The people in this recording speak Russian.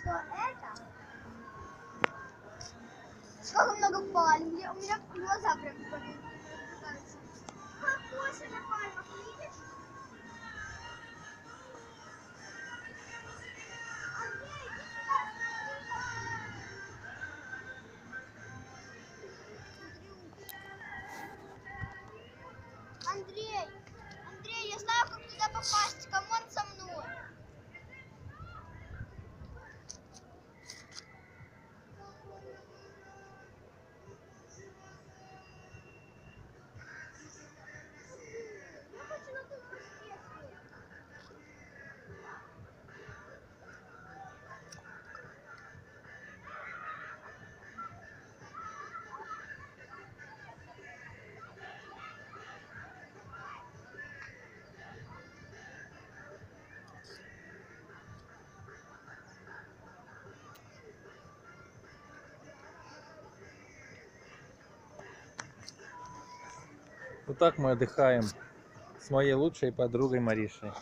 что это? Сколько много пальм. У меня глаза прям разбегаются. Кокосы на пальмах, видишь? Андрей, иди сюда, смотри. Андрей, я знаю, как туда попасть. Камон со мной. Я хочу на том мостке. Вот так мы отдыхаем с моей лучшей подругой Маришей.